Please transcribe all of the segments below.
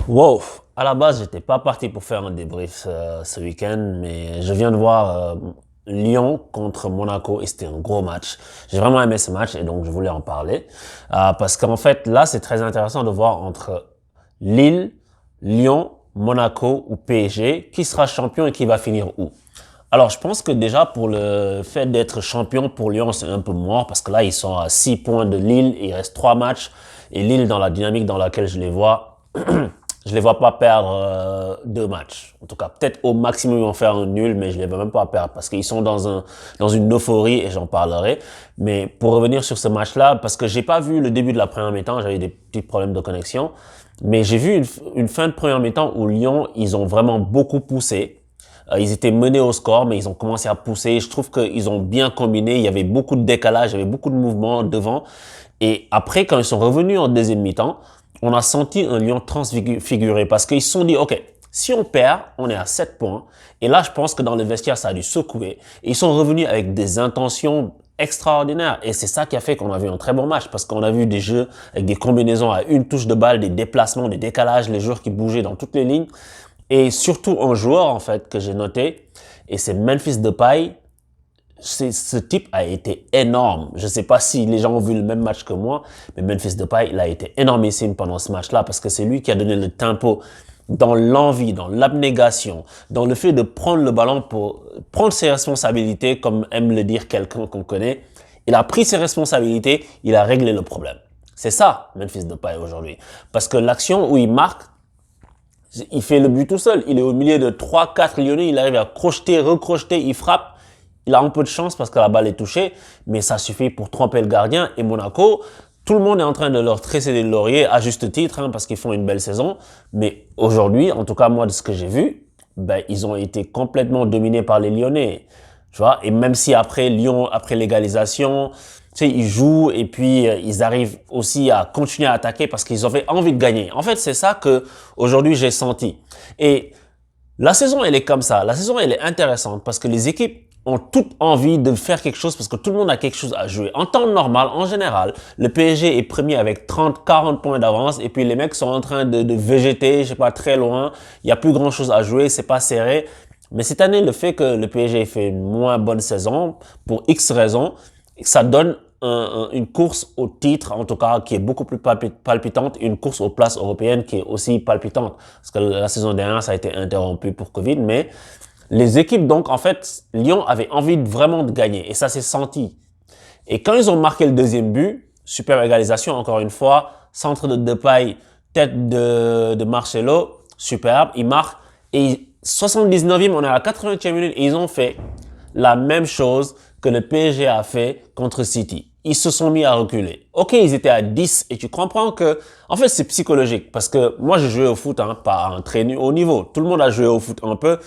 Wow, à la base, j'étais pas parti pour faire un débrief ce week-end, mais je viens de voir Lyon contre Monaco et c'était un gros match. J'ai vraiment aimé ce match et donc je voulais en parler parce qu'en fait là, c'est très intéressant de voir entre Lille, Lyon, Monaco ou PSG qui sera champion et qui va finir où. Alors, je pense que déjà pour le fait d'être champion pour Lyon, c'est un peu mort parce que là, ils sont à 6 points de Lille, il reste 3 matchs et Lille, dans la dynamique dans laquelle je les vois, je les vois pas perdre 2 matchs. En tout cas, peut-être au maximum ils vont faire un nul, mais je les vois même pas perdre parce qu'ils sont dans une euphorie et j'en parlerai. Mais pour revenir sur ce match-là, parce que j'ai pas vu le début de la première mi-temps, j'avais des petits problèmes de connexion, mais j'ai vu une fin de première mi-temps où Lyon, ils ont vraiment beaucoup poussé. Ils étaient menés au score, mais ils ont commencé à pousser. Je trouve qu'ils ont bien combiné. Il y avait beaucoup de décalage, il y avait beaucoup de mouvements devant. Et après, quand ils sont revenus en deuxième mi-temps, on a senti un Lyon transfiguré parce qu'ils se sont dit, OK, si on perd, on est à 7 points. Et là, je pense que dans le vestiaire, ça a dû secouer. Et ils sont revenus avec des intentions extraordinaires. Et c'est ça qui a fait qu'on a vu un très bon match parce qu'on a vu des jeux avec des combinaisons à une touche de balle, des déplacements, des décalages, les joueurs qui bougeaient dans toutes les lignes. Et surtout un joueur, en fait, que j'ai noté, et c'est Memphis Depay. Ce type a été énorme. Je ne sais pas si les gens ont vu le même match que moi, mais Memphis Depay, il a été énormissime pendant ce match-là parce que c'est lui qui a donné le tempo dans l'envie, dans l'abnégation, dans le fait de prendre le ballon pour prendre ses responsabilités, comme aime le dire quelqu'un qu'on connaît. Il a pris ses responsabilités, il a réglé le problème. C'est ça, Memphis Depay aujourd'hui. Parce que l'action où il marque, il fait le but tout seul. Il est au milieu de 3-4 Lyonnais. Il arrive à crocheter, recrocheter, il frappe. Il a un peu de chance parce que la balle est touchée, mais ça suffit pour tromper le gardien. Et Monaco, tout le monde est en train de leur tresser des lauriers à juste titre parce qu'ils font une belle saison. Mais aujourd'hui, en tout cas moi de ce que j'ai vu, ils ont été complètement dominés par les Lyonnais. Tu vois, et même si après Lyon, après l'égalisation, tu sais, ils jouent et puis ils arrivent aussi à continuer à attaquer parce qu'ils avaient envie de gagner. En fait, c'est ça que aujourd'hui j'ai senti. Et la saison, elle est comme ça. La saison, elle est intéressante parce que les équipes ont toutes envie de faire quelque chose parce que tout le monde a quelque chose à jouer. En temps normal, en général, le PSG est premier avec 30, 40 points d'avance et puis les mecs sont en train de végéter, je sais pas, très loin. Il y a plus grand chose à jouer, c'est pas serré. Mais cette année, le fait que le PSG ait fait une moins bonne saison, pour X raisons, ça donne une course au titre, en tout cas, qui est beaucoup plus palpitante, une course aux places européennes qui est aussi palpitante. Parce que la saison dernière, ça a été interrompu pour Covid, mais les équipes, donc, en fait, Lyon avait envie vraiment de gagner et ça s'est senti. Et quand ils ont marqué le deuxième but, super égalisation, encore une fois, centre de Depay, tête de Marcelo, superbe, ils marquent et 79e, on est à la 80e minute et ils ont fait la même chose que le PSG a fait contre City. Ils se sont mis à reculer. Ok, ils étaient à 10 et tu comprends que, en fait, c'est psychologique parce que moi, j'ai joué au foot, pas à un très haut niveau. Tout le monde a joué au foot un peu.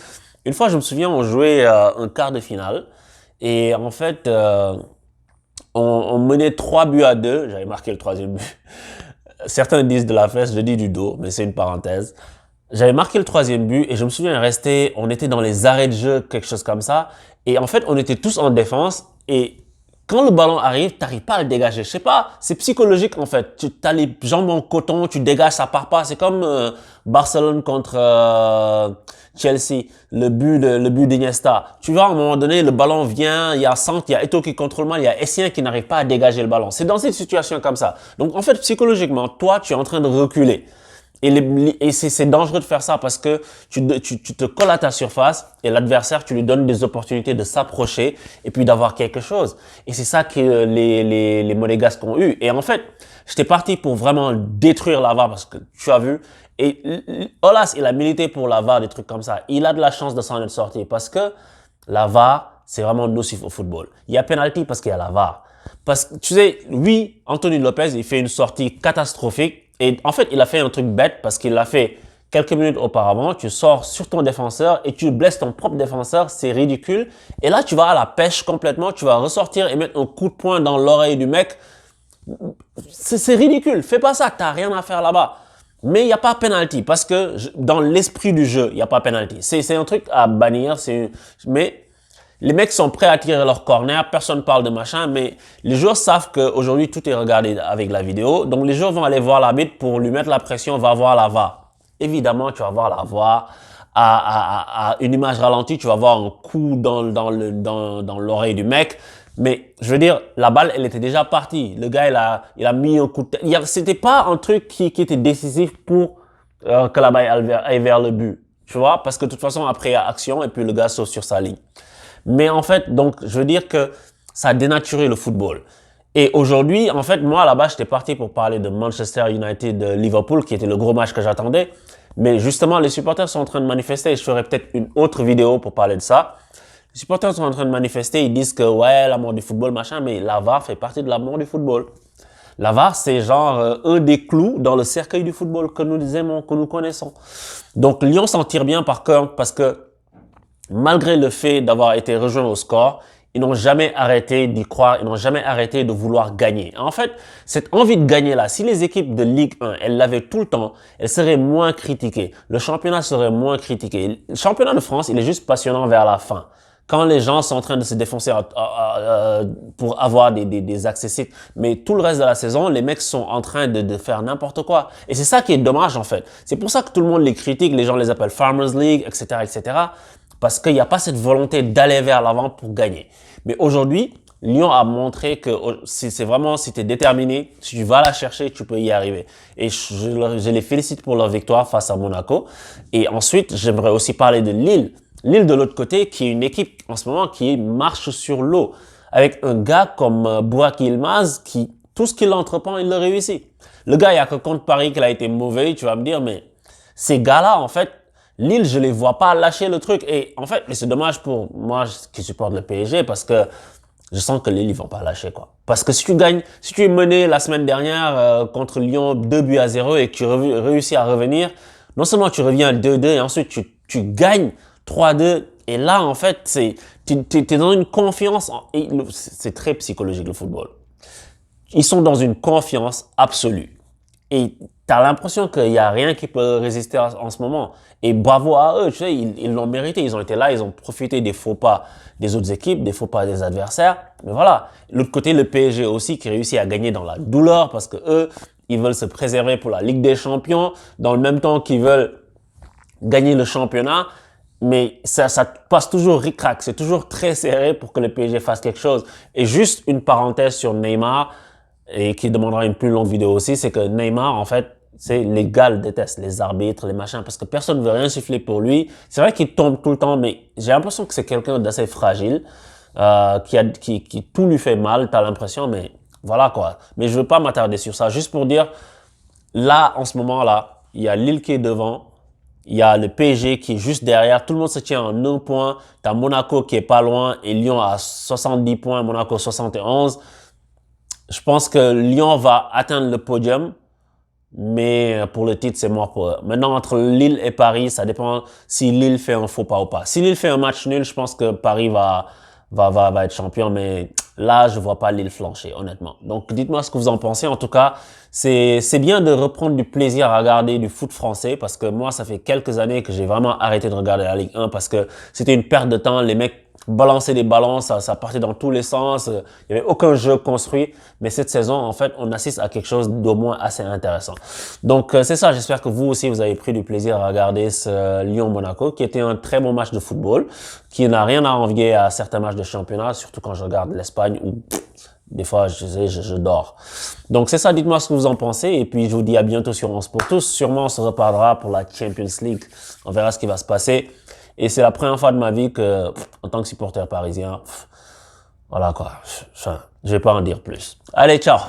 Une fois, je me souviens, on jouait un quart de finale et en fait, on menait 3 buts à 2. J'avais marqué le troisième but. Certains disent de la fesse, je dis du dos, mais c'est une parenthèse. J'avais marqué le troisième but et je me souviens rester, on était dans les arrêts de jeu, quelque chose comme ça. Et en fait, on était tous en défense et quand le ballon arrive, t'arrives pas à le dégager. Je sais pas, c'est psychologique en fait. Tu as les jambes en coton, tu dégages, ça part pas. C'est comme Barcelone contre Chelsea, le but d'Iniesta. Tu vois, à un moment donné, le ballon vient, il y a centre, il y a Eto'o qui contrôle mal, il y a Essien qui n'arrive pas à dégager le ballon. C'est dans cette situation comme ça. Donc en fait, psychologiquement, toi, tu es en train de reculer. Et c'est dangereux de faire ça parce que tu te colles à ta surface et l'adversaire, tu lui donnes des opportunités de s'approcher et puis d'avoir quelque chose. Et c'est ça que les Monégasques ont eu. Et en fait, j'étais parti pour vraiment détruire la VAR parce que tu as vu. Et Olas, il a milité pour la VAR, des trucs comme ça. Il a de la chance de s'en être sorti parce que la VAR, c'est vraiment nocif au football. Il y a penalty parce qu'il y a la VAR. Parce que, tu sais, oui, Anthony Lopez, il fait une sortie catastrophique. Et en fait, il a fait un truc bête parce qu'il l'a fait quelques minutes auparavant. Tu sors sur ton défenseur et tu blesses ton propre défenseur. C'est ridicule. Et là, tu vas à la pêche complètement. Tu vas ressortir et mettre un coup de poing dans l'oreille du mec. C'est ridicule. Fais pas ça. T'as rien à faire là-bas. Mais il n'y a pas penalty parce que dans l'esprit du jeu, il n'y a pas penalty. C'est un truc à bannir. Mais les mecs sont prêts à tirer leur corner, personne parle de machin, mais les joueurs savent qu'aujourd'hui tout est regardé avec la vidéo. Donc les joueurs vont aller voir l'arbitre pour lui mettre la pression, va voir la VAR. évidemment, tu vas voir la VAR à une image ralentie, tu vas voir un coup dans l'oreille du mec. Mais je veux dire, la balle, elle était déjà partie. Le gars, il a mis un coup de tête. C'était pas un truc qui était décisif pour que la balle aille vers le but. Tu vois, parce que de toute façon, après, il y a action et puis le gars saute sur sa ligne. Mais en fait, donc, je veux dire que ça a dénaturé le football. Et aujourd'hui, en fait, moi, là-bas, j'étais parti pour parler de Manchester United, de Liverpool, qui était le gros match que j'attendais. Mais justement, les supporters sont en train de manifester et je ferai peut-être une autre vidéo pour parler de ça. Les supporters sont en train de manifester, ils disent que ouais, la mort du football, machin, mais la VAR fait partie de la mort du football. La VAR, c'est genre un des clous dans le cercueil du football que nous aimons, que nous connaissons. Donc Lyon s'en tire bien par contre parce que malgré le fait d'avoir été rejoint au score, ils n'ont jamais arrêté d'y croire, ils n'ont jamais arrêté de vouloir gagner. En fait, cette envie de gagner là, si les équipes de Ligue 1, elles l'avaient tout le temps, elles seraient moins critiquées. Le championnat serait moins critiqué. Le championnat de France, il est juste passionnant vers la fin. Quand les gens sont en train de se défoncer pour avoir des accessibles, mais tout le reste de la saison, les mecs sont en train de faire n'importe quoi. Et c'est ça qui est dommage en fait. C'est pour ça que tout le monde les critique, les gens les appellent Farmers League, etc., etc. Parce qu'il n'y a pas cette volonté d'aller vers l'avant pour gagner. Mais aujourd'hui, Lyon a montré que c'est vraiment, si tu es déterminé, si tu vas la chercher, tu peux y arriver. Et je les félicite pour leur victoire face à Monaco. Et ensuite, j'aimerais aussi parler de Lille. Lille de l'autre côté, qui est une équipe en ce moment qui marche sur l'eau. Avec un gars comme Burak Yilmaz, qui, tout ce qu'il entreprend, il le réussit. Le gars, il n'y a que contre Paris qu'il a été mauvais, tu vas me dire, mais ces gars-là, en fait, Lille, je les vois pas lâcher le truc. Et en fait, c'est dommage pour moi qui supporte le PSG parce que je sens que Lille, ils vont pas lâcher, quoi. Parce que si tu gagnes, si tu es mené la semaine dernière contre Lyon 2-0 et que tu réussis à revenir, non seulement tu reviens à 2-2 et ensuite tu gagnes 3-2. Et là, en fait, t'es dans une confiance. C'est très psychologique, le football. Ils sont dans une confiance absolue. Et tu as l'impression qu'il n'y a rien qui peut résister en ce moment. Et bravo à eux, tu sais, ils l'ont mérité. Ils ont été là, ils ont profité des faux pas des autres équipes, des faux pas des adversaires. Mais voilà. L'autre côté, le PSG aussi qui réussit à gagner dans la douleur parce que eux, ils veulent se préserver pour la Ligue des Champions, dans le même temps qu'ils veulent gagner le championnat. Mais ça passe toujours ric-rac. C'est toujours très serré pour que le PSG fasse quelque chose. Et juste une parenthèse sur Neymar, et qui demandera une plus longue vidéo aussi, c'est que Neymar, en fait, les gars le détestent, les arbitres, les machins, parce que personne ne veut rien siffler pour lui. C'est vrai qu'il tombe tout le temps, mais j'ai l'impression que c'est quelqu'un d'assez fragile, qui tout lui fait mal, t'as l'impression, mais voilà quoi. Mais je veux pas m'attarder sur ça, juste pour dire, là, en ce moment-là, il y a Lille qui est devant, il y a le PSG qui est juste derrière, tout le monde se tient en 1 point, t'as Monaco qui est pas loin et Lyon à 70 points, Monaco 71. Je pense que Lyon va atteindre le podium, mais pour le titre, c'est mort pour eux. Maintenant, entre Lille et Paris, ça dépend si Lille fait un faux pas ou pas. Si Lille fait un match nul, je pense que Paris va être champion, mais là, je vois pas Lille flancher, honnêtement. Donc, dites-moi ce que vous en pensez. En tout cas, c'est bien de reprendre du plaisir à regarder du foot français parce que moi, ça fait quelques années que j'ai vraiment arrêté de regarder la Ligue 1 parce que c'était une perte de temps. Les mecs balancer des ballons, ça partait dans tous les sens. Il n'y avait aucun jeu construit. Mais cette saison, en fait, on assiste à quelque chose d'au moins assez intéressant. Donc, c'est ça. J'espère que vous aussi, vous avez pris du plaisir à regarder ce Lyon-Monaco, qui était un très bon match de football, qui n'a rien à envier à certains matchs de championnat, surtout quand je regarde l'Espagne où des fois, je dors. Donc, c'est ça. Dites-moi ce que vous en pensez. Et puis, je vous dis à bientôt sur 11 pour tous. Sûrement, on se reparlera pour la Champions League. On verra ce qui va se passer. Et c'est la première fois de ma vie que, en tant que supporter parisien, voilà quoi, je vais pas en dire plus. Allez, ciao!